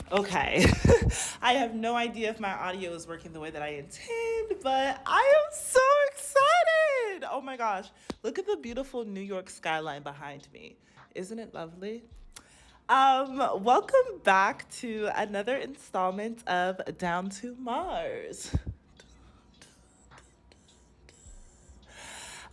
Okay. I have no idea if my audio is working the way that I intend, but I am so excited. Oh my gosh. Look at the beautiful New York skyline behind me. Isn't it lovely? Welcome back to another installment of Down to Mars.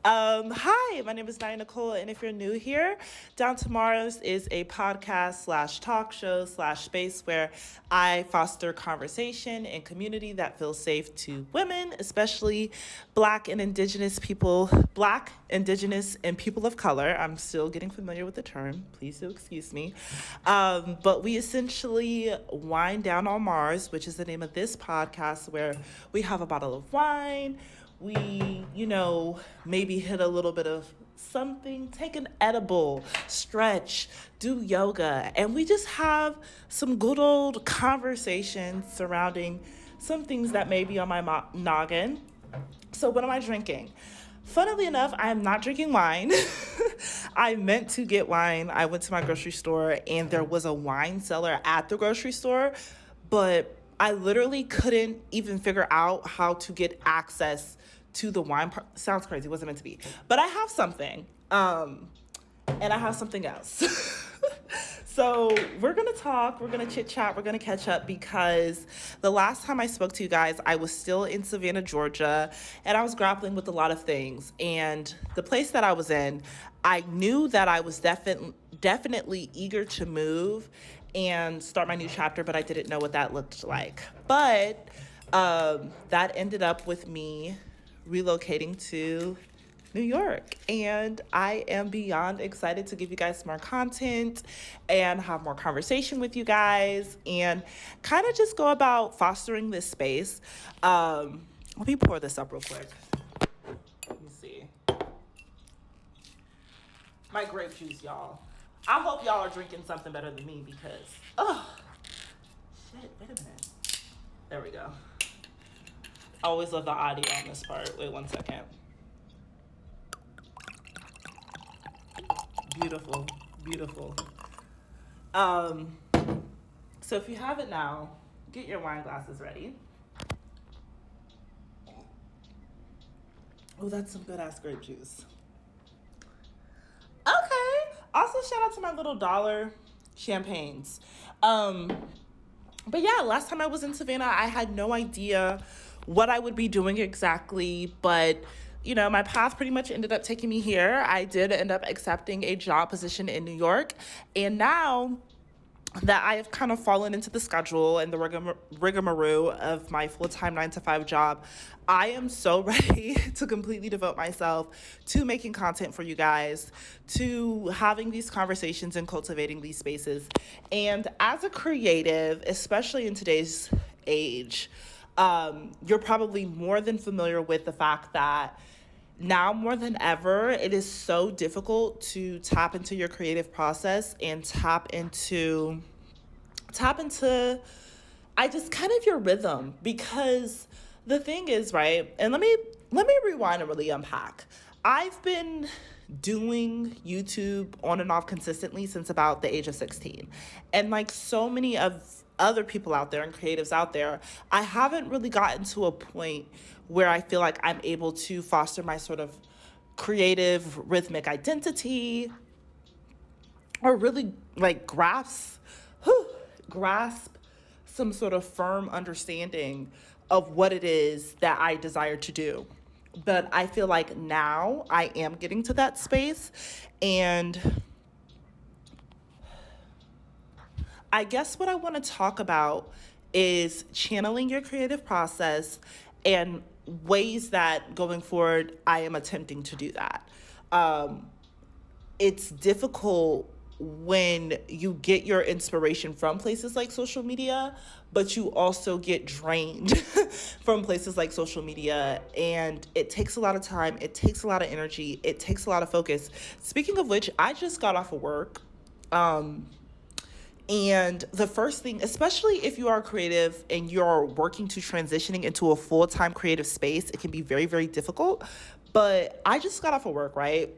Hi, my name is Naya Nicole, and if you're new here, Down to Mars is a podcast slash talk show slash space where I foster conversation and community that feels safe to women, especially Black and Indigenous people, Black, Indigenous, and people of color. I'm still getting familiar with the term. Please do excuse me. But we essentially wind down on Mars, which is the name of this podcast, where we have a bottle of wine. We, maybe hit a little bit of something, take an edible, stretch, do yoga, and we just have some good old conversations surrounding some things that may be on my noggin. So, what am I drinking? Funnily enough, I am not drinking wine. I meant to get wine. I went to my grocery store and there was a wine cellar at the grocery store, but I literally couldn't even figure out how to get access to the wine part. Sounds crazy, wasn't meant to be. But I have something, and I have something else. So we're going to talk, we're going to chit chat, we're going to catch up because the last time I spoke to you guys, I was still in Savannah, Georgia, and I was grappling with a lot of things. And the place that I was in, I knew that I was definitely eager to move and start my new chapter, but I didn't know what that looked like. But that ended up with me relocating to New York, and I am beyond excited to give you guys more content and have more conversation with you guys and kind of just go about fostering this space. Let me pour this up real quick. Let me see. My grape juice, y'all. I hope y'all are drinking something better than me because, shit, wait a minute. There we go. I always love the audio on this part. Wait 1 second. Beautiful, beautiful. So if you have it now, get your wine glasses ready. Oh, that's some good ass grape juice. Okay. Also, shout out to my little dollar champagnes. But yeah, last time I was in Savannah, I had no idea what I would be doing exactly, but my path pretty much ended up taking me here. I did end up accepting a job position in New York, and now that I have kind of fallen into the schedule and the rigmarole of my full-time 9-to-5 job, I am so ready to completely devote myself to making content for you guys, to having these conversations and cultivating these spaces. And as a creative, especially in today's age, you're probably more than familiar with the fact that now more than ever, it is so difficult to tap into your creative process and tap into I just kind of your rhythm, because the thing is, right? And let me rewind and really unpack. I've been doing YouTube on and off consistently since about the age of 16. And like so many of other people out there and creatives out there, I haven't really gotten to a point where I feel like I'm able to foster my sort of creative rhythmic identity or really like grasp some sort of firm understanding of what it is that I desire to do. But I feel like now I am getting to that space, and I guess what I want to talk about is channeling your creative process and ways that going forward I am attempting to do that. It's difficult when you get your inspiration from places like social media, but you also get drained from places like social media. And it takes a lot of time. It takes a lot of energy. It takes a lot of focus. Speaking of which, I just got off of work. And the first thing, especially if you are creative and you're working to transitioning into a full-time creative space, it can be very, very difficult. But I just got off of work, right?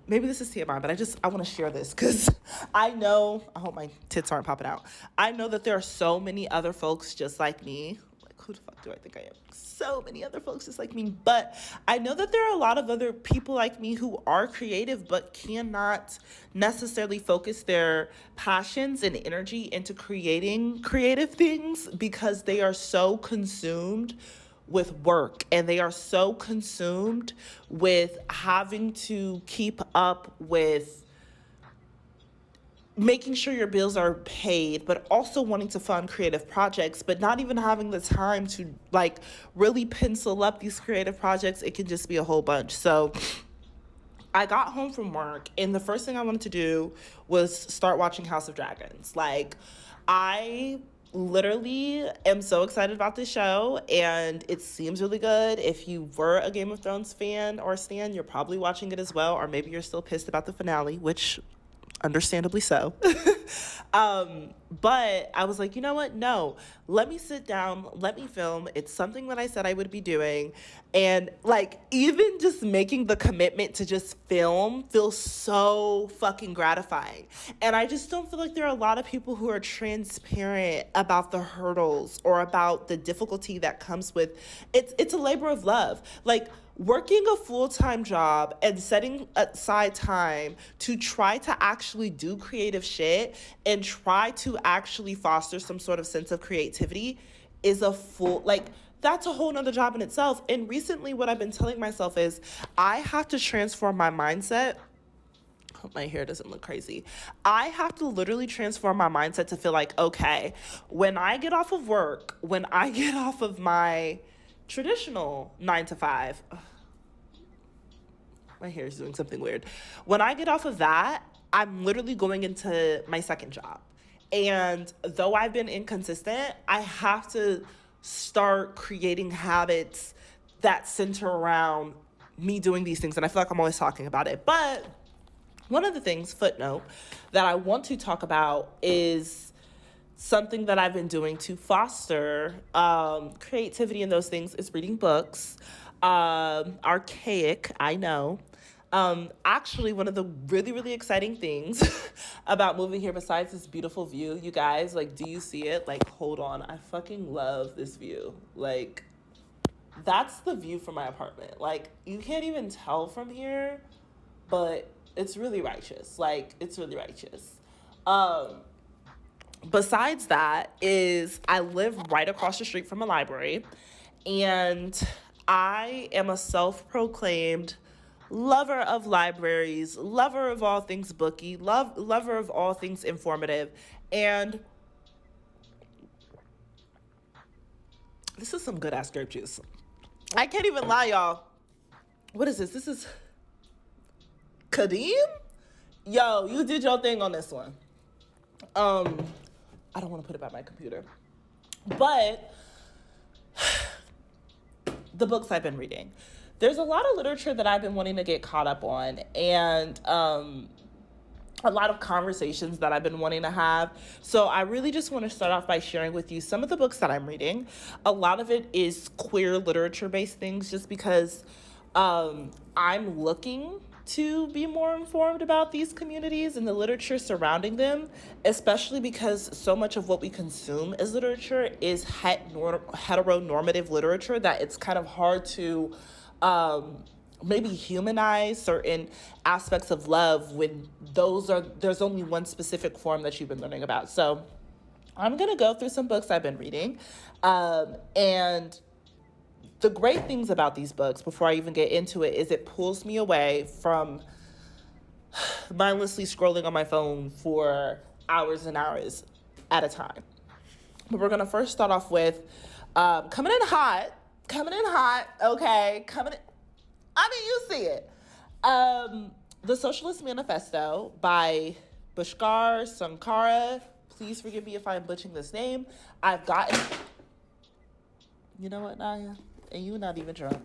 maybe this is TMI, but I want to share this because I hope my tits aren't popping out. I know that there are so many other folks just like me. Like, who the fuck do I think I am? So many other folks just like me. But I know that there are a lot of other people like me who are creative but cannot necessarily focus their passions and energy into creating creative things because they are so consumed with work, and they are so consumed with having to keep up with making sure your bills are paid, but also wanting to fund creative projects, but not even having the time to like really pencil up these creative projects. It can just be a whole bunch. So I got home from work, and the first thing I wanted to do was start watching House of Dragons. Like, I literally am so excited about this show, and it seems really good. If you were a Game of Thrones fan or stan, you're probably watching it as well, or maybe you're still pissed about the finale, which understandably so. But I was like, you know what? No, let me sit down, let me film. It's something that I said I would be doing. And like, even just making the commitment to just film feels so fucking gratifying. And I just don't feel like there are a lot of people who are transparent about the hurdles or about the difficulty that comes with it's a labor of love. Like, working a full-time job and setting aside time to try to actually do creative shit and try to actually foster some sort of sense of creativity is that's a whole nother job in itself. And recently what I've been telling myself is I have to transform my mindset. Hope my hair doesn't look crazy. I have to literally transform my mindset to feel like, okay, when I get off of work, when I get off of my traditional 9 to 5, my hair is doing something weird. When I get off of that, I'm literally going into my second job. And though I've been inconsistent, I have to start creating habits that center around me doing these things. And I feel like I'm always talking about it. But one of the things, footnote, that I want to talk about is something that I've been doing to foster creativity and those things is reading books. Archaic, I know. Actually, one of the really, really exciting things about moving here, besides this beautiful view, you guys, like, do you see it? Like, hold on. I fucking love this view. Like, that's the view from my apartment. Like, you can't even tell from here, but it's really righteous. Like, it's really righteous. Besides that is I live right across the street from a library, and I am a self-proclaimed lover of libraries, lover of all things booky, lover of all things informative. And this is some good ass grape juice. I can't even lie, y'all. What is this? This is Kadeem? Yo, you did your thing on this one. I don't want to put it by my computer. But the books I've been reading. There's a lot of literature that I've been wanting to get caught up on, and a lot of conversations that I've been wanting to have. So I really just want to start off by sharing with you some of the books that I'm reading. A lot of it is queer literature-based things, just because I'm looking to be more informed about these communities and the literature surrounding them, especially because so much of what we consume as literature is heteronormative literature that it's kind of hard to maybe humanize certain aspects of love when there's only one specific form that you've been learning about. So I'm gonna go through some books I've been reading, and the great things about these books, before I even get into it, is it pulls me away from mindlessly scrolling on my phone for hours and hours at a time. But we're gonna first start off with coming in hot, okay, I mean, you see it. The Socialist Manifesto by Bhaskar Sankara. Please forgive me if I'm butchering this name. I've gotten, you know what, Naya? And you're not even drunk.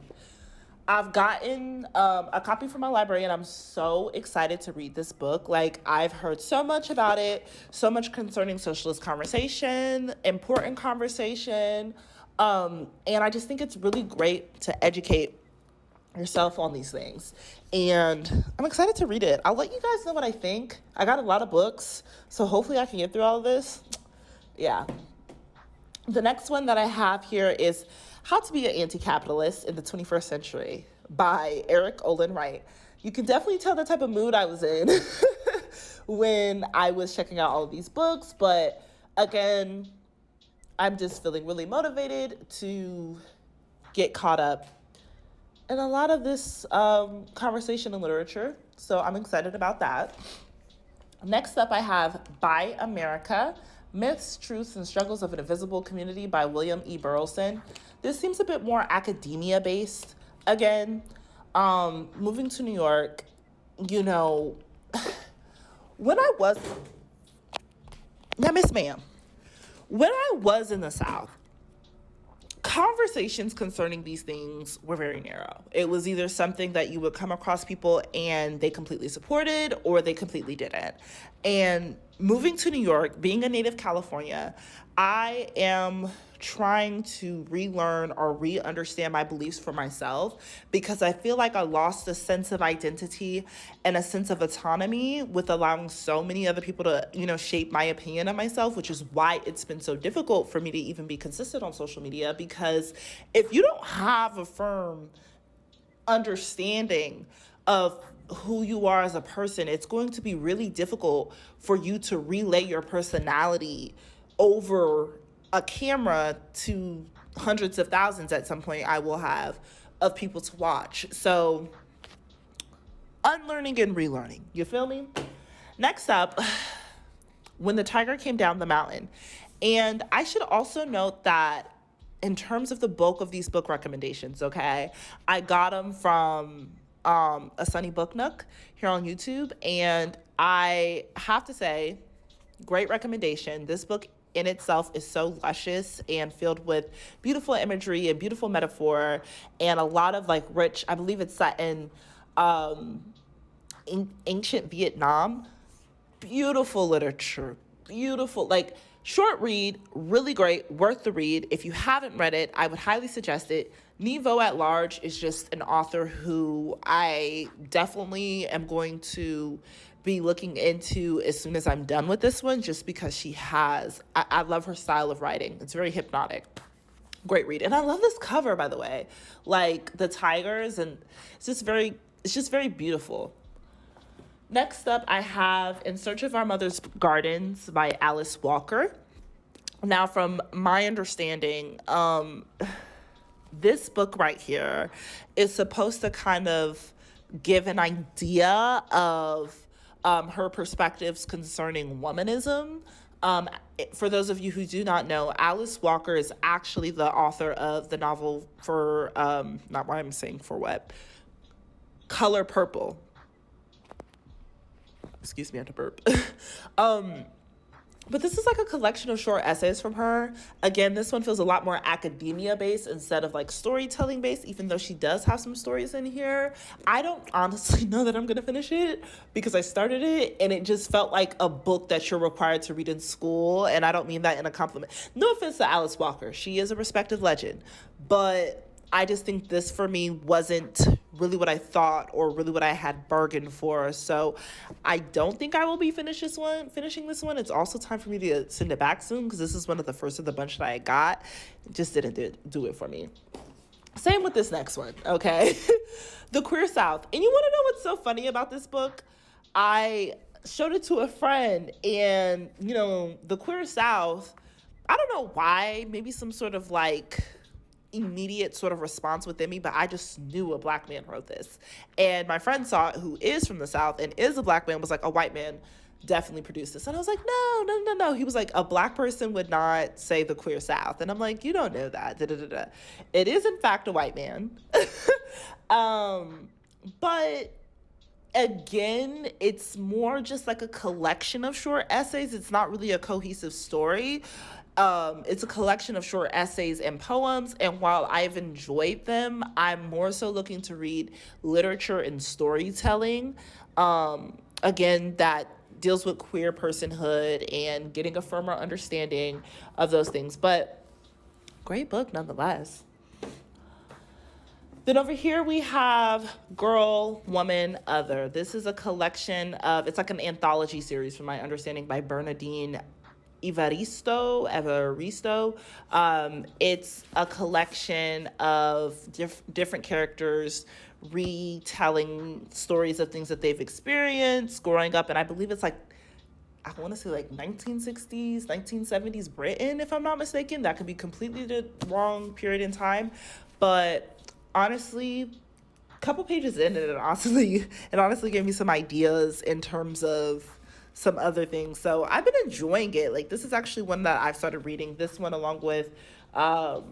I've gotten a copy from my library, and I'm so excited to read this book. Like, I've heard so much about it, so much concerning socialist conversation, important conversation, and I just think it's really great to educate yourself on these things. And I'm excited to read it. I'll let you guys know what I think. I got a lot of books, so hopefully I can get through all of this. Yeah. The next one that I have here is How to Be an Anti-Capitalist in the 21st Century by Eric Olin Wright. You can definitely tell the type of mood I was in when I was checking out all of these books, but again, I'm just feeling really motivated to get caught up in a lot of this conversation and literature, so I'm excited about that. Next up, I have By America, Myths, Truths, and Struggles of an Invisible Community by William E. Burleson. This seems a bit more academia-based. Again, moving to New York, you know, when I was, now Miss Ma'am, when I was in the South, conversations concerning these things were very narrow. It was either something that you would come across people and they completely supported or they completely didn't. And moving to New York, being a native California, I am trying to relearn or re-understand my beliefs for myself because I feel like I lost a sense of identity and a sense of autonomy with allowing so many other people to, shape my opinion of myself, which is why it's been so difficult for me to even be consistent on social media, because if you don't have a firm understanding of who you are as a person, it's going to be really difficult for you to relay your personality over a camera to hundreds of thousands at some point I will have of people to watch. So unlearning and relearning, you feel me? Next up, When the Tiger Came Down the Mountain. And I should also note that in terms of the bulk of these book recommendations, okay, I got them from a Sunny Book Nook here on YouTube. And I have to say, great recommendation. This book in itself is so luscious and filled with beautiful imagery and beautiful metaphor and a lot of rich, I believe it's set in ancient Vietnam. Beautiful literature, beautiful, short read, really great, worth the read. If you haven't read it, I would highly suggest it. Nevo at Large is just an author who I definitely am going to be looking into as soon as I'm done with this one, just because I love her style of writing. It's very hypnotic. Great read. And I love this cover, by the way, the tigers, and it's just very beautiful. Next up, I have In Search of Our Mother's Gardens by Alice Walker. Now, from my understanding, this book right here is supposed to kind of give an idea of her perspectives concerning womanism. For those of you who do not know, Alice Walker is actually the author of the novel for, not why I'm saying for what, Color Purple. Excuse me, I had to burp. But this is a collection of short essays from her. Again, this one feels a lot more academia-based instead of storytelling-based, even though she does have some stories in here. I don't honestly know that I'm going to finish it because I started it and it just felt like a book that you're required to read in school. And I don't mean that in a compliment. No offense to Alice Walker. She is a respected legend. But I just think this for me wasn't really what I thought or really what I had bargained for. So I don't think I will be finishing this one. It's also time for me to send it back soon because this is one of the first of the bunch that I got. It just didn't do it for me. Same with this next one, okay? The Queer South. And you want to know what's so funny about this book? I showed it to a friend and, The Queer South, I don't know why, maybe some sort of immediate sort of response within me, but I just knew a Black man wrote this. And my friend saw it, who is from the South and is a Black man, was like, a white man definitely produced this. And I was like, no. He was like, a Black person would not say The Queer South. And I'm like, you don't know that. Da-da-da-da. It is in fact a white man. But again, it's more just a collection of short essays. It's not really a cohesive story. It's a collection of short essays and poems, and while I've enjoyed them, I'm more so looking to read literature and storytelling, again, that deals with queer personhood and getting a firmer understanding of those things, but great book nonetheless. Then over here we have Girl, Woman, Other. This is a collection of, it's like an anthology series from my understanding by Bernadine Evaristo. It's a collection of different characters retelling stories of things that they've experienced growing up. And I believe it's like, I want to say like 1960s, 1970s Britain, if I'm not mistaken. That could be completely the wrong period in time. But honestly, a couple pages in, and it honestly gave me some ideas in terms of some other things. So I've been enjoying it. Like, this is actually one that I've started reading. This one, along with a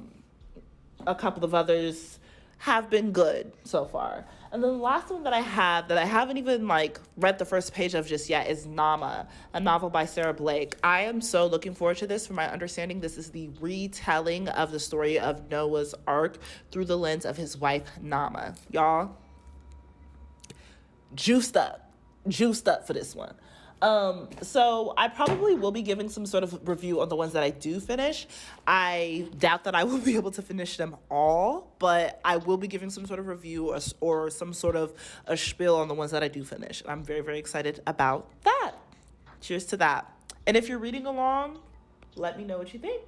couple of others, have been good so far. And then the last one that I have that I haven't even like read the first page of just yet is Nama, a novel by Sarah Blake. I am so looking forward to this. From my understanding, this is the retelling of the story of Noah's Ark through the lens of his wife, Nama. Y'all, juiced up for this one. So I probably will be giving some sort of review on the ones that I do finish. I doubt that I will be able to finish them all, but I will be giving some sort of review or some sort of a spiel on the ones that I do finish. I'm very, very excited about that. Cheers to that. And if you're reading along, let me know what you think.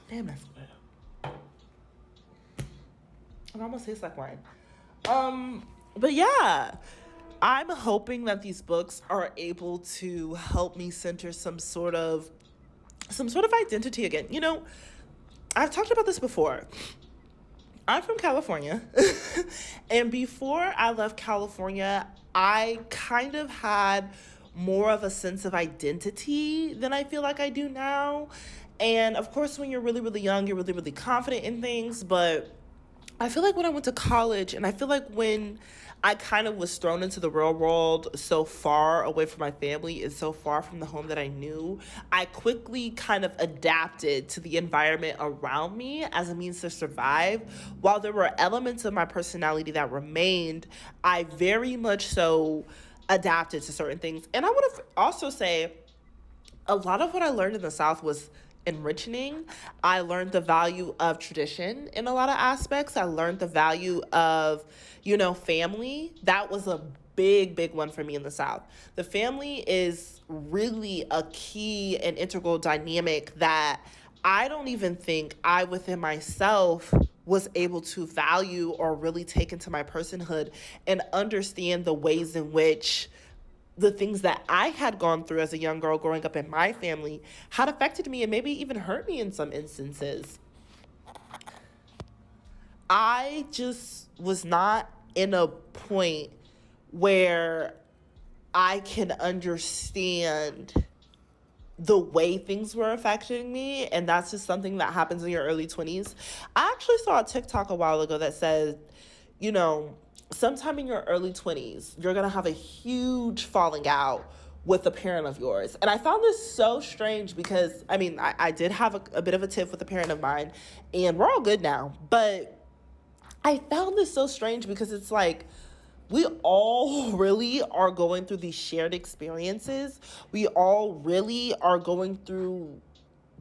Damn, that's good. It almost tastes like wine. But yeah, I'm hoping that these books are able to help me center some sort of identity again. You know, I've talked about this before. I'm from California, and before I left California, I kind of had more of a sense of identity than I feel like I do now. And of course, when you're really, really young, you're really, really confident in things, but I feel like when I went to college, and I feel like when I kind of was thrown into the real world so far away from my family and so far from the home that I knew, I quickly kind of adapted to the environment around me as a means to survive. While there were elements of my personality that remained, I very much so adapted to certain things. And I want to also say a lot of what I learned in the South was enriching. I learned the value of tradition in a lot of aspects. I learned the value of, family. That was a big, big one for me in the South. The family is really a key and integral dynamic that I don't even think I within myself was able to value or really take into my personhood and understand the ways in which the things that I had gone through as a young girl growing up in my family had affected me and maybe even hurt me in some instances. I just was not in a point where I can understand the way things were affecting me, and that's just something that happens in your early 20s. I actually saw a TikTok a while ago that said, sometime in your early 20s, you're going to have a huge falling out with a parent of yours. And I found this so strange because, I did have a bit of a tiff with a parent of mine, and we're all good now. But I found this so strange because it's like, we all really are going through these shared experiences. We all really are going through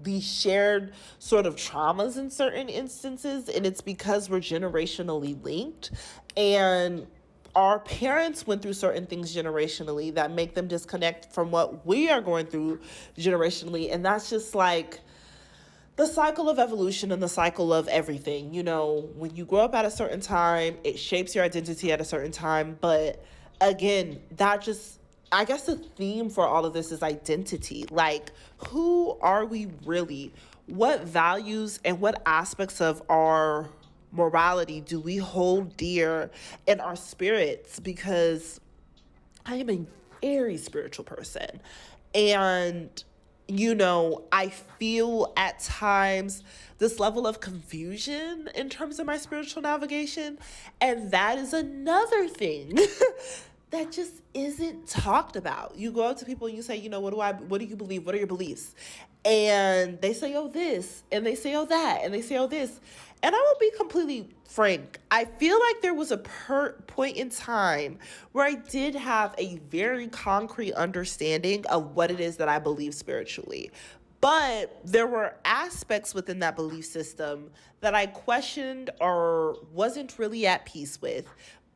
these shared sort of traumas in certain instances, and it's because we're generationally linked, and our parents went through certain things generationally that make them disconnect from what we are going through generationally. And that's just like the cycle of evolution and the cycle of everything. When you grow up at a certain time, it shapes your identity at a certain time. But again, I guess the theme for all of this is identity. Like, who are we really? What values and what aspects of our morality do we hold dear in our spirits? Because I am a very spiritual person. And, I feel at times this level of confusion in terms of my spiritual navigation. And that is another thing that just isn't talked about. You go up to people and you say, what do you believe? What are your beliefs? And they say, oh, this, and they say, oh, that, and they say, oh, this. And I will be completely frank. I feel like there was a point in time where I did have a very concrete understanding of what it is that I believe spiritually. But there were aspects within that belief system that I questioned or wasn't really at peace with,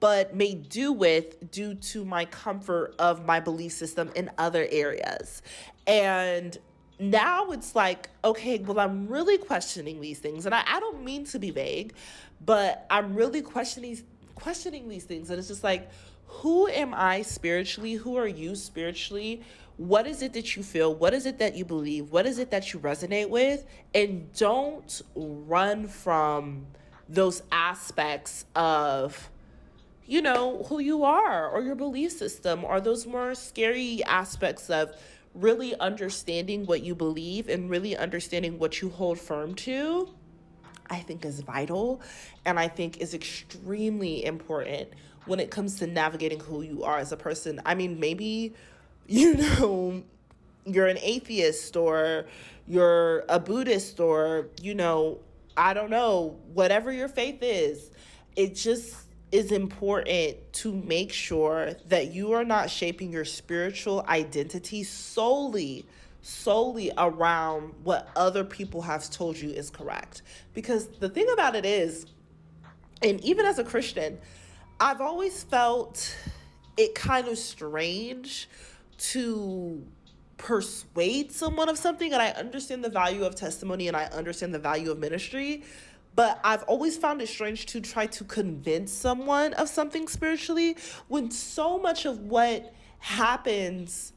but made do with due to my comfort of my belief system in other areas. And now it's like, okay, well, I'm really questioning these things. And I don't mean to be vague, but I'm really questioning these things. And it's just like, who am I spiritually? Who are you spiritually? What is it that you feel? What is it that you believe? What is it that you resonate with? And don't run from those aspects of, you know, who you are or your belief system, or those more scary aspects of really understanding what you believe and really understanding what you hold firm to. I think is vital, and I think is extremely important when it comes to navigating who you are as a person. I mean, maybe, you know, you're an atheist, or you're a Buddhist, or, you know, I don't know, whatever your faith is. It just is important to make sure that you are not shaping your spiritual identity solely around what other people have told you is correct. Because the thing about it is, and even as a Christian, I've always felt it kind of strange to persuade someone of something. And I understand the value of testimony and I understand the value of ministry, but I've always found it strange to try to convince someone of something spiritually when so much of what happens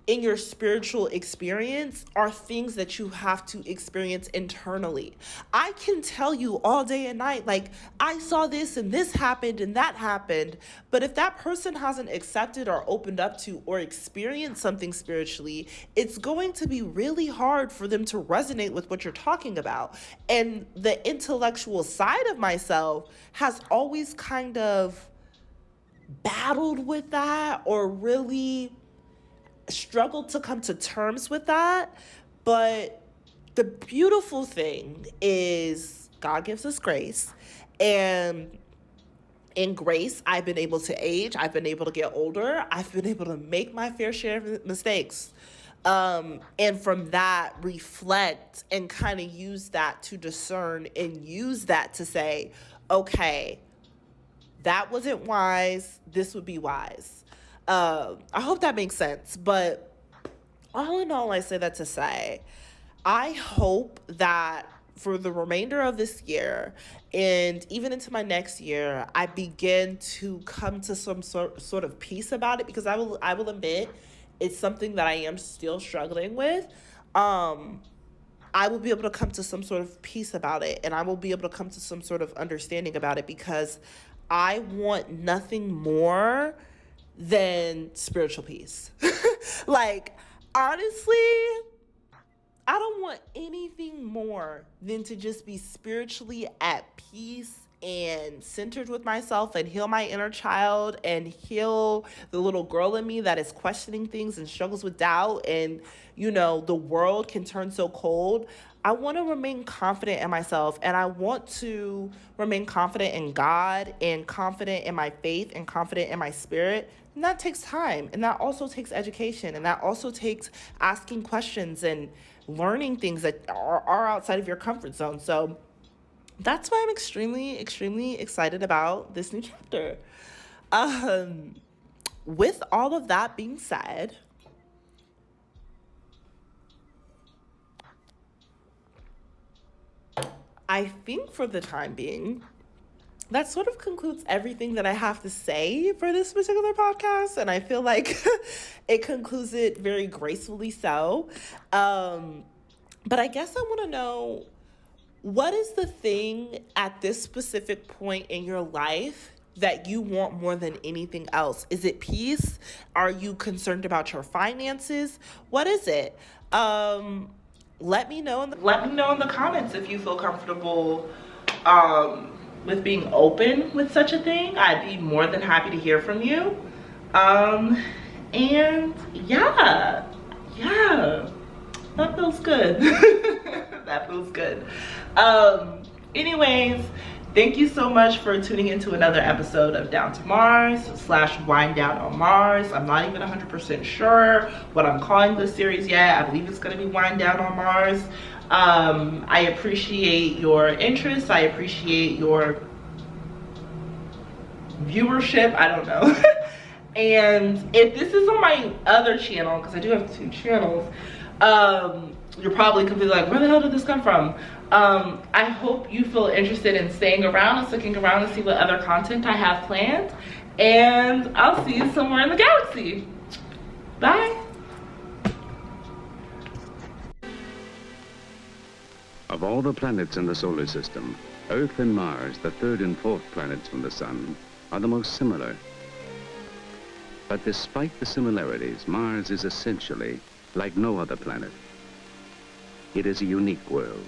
in your spiritual experience are things that you have to experience internally. I can tell you all day and night, like, I saw this and this happened and that happened. But if that person hasn't accepted or opened up to or experienced something spiritually, it's going to be really hard for them to resonate with what you're talking about. And the intellectual side of myself has always kind of battled with that, or really struggled to come to terms with that. But the beautiful thing is God gives us grace, and in grace, I've been able to age, I've been able to get older, I've been able to make my fair share of mistakes, and from that reflect and kind of use that to discern and use that to say, okay, that wasn't wise, this would be wise. I hope that makes sense. But all in all, I say that to say, I hope that for the remainder of this year and even into my next year, I begin to come to some sort of peace about it, because I will admit it's something that I am still struggling with. I will be able to come to some sort of peace about it, and I will be able to come to some sort of understanding about it, because I want nothing more than spiritual peace. Like, honestly, I don't want anything more than to just be spiritually at peace and centered with myself, and heal my inner child, and heal the little girl in me that is questioning things and struggles with doubt, and, you know, the world can turn so cold. I want to remain confident in myself, and I want to remain confident in God, and confident in my faith, and confident in my spirit. And that takes time, and that also takes education, and that also takes asking questions and learning things that are outside of your comfort zone. So that's why I'm extremely, extremely excited about this new chapter. With all of that being said, I think for the time being, that sort of concludes everything that I have to say for this particular podcast. And I feel like it concludes it very gracefully so. But I guess I want to know, what is the thing at this specific point in your life that you want more than anything else? Is it peace? Are you concerned about your finances? What is it? Let me know in the comments if you feel comfortable with being open with such a thing. I'd be more than happy to hear from you. And yeah, that feels good. That feels good. Anyways, Thank you so much for tuning into another episode of Down to Mars / Wind Down on Mars. I'm not even 100% sure what I'm calling this series yet. I believe it's going to be Wind Down on Mars. I appreciate your interest. I appreciate your viewership. I don't know. And if this is on my other channel, because I do have 2 channels, you're probably confused, like, where the hell did this come from? I hope you feel interested in staying around and sticking around to see what other content I have planned. And I'll see you somewhere in the galaxy. Bye. Of all the planets in the solar system, Earth and Mars, the 3rd and 4th planets from the Sun, are the most similar. But despite the similarities, Mars is essentially like no other planet. It is a unique world.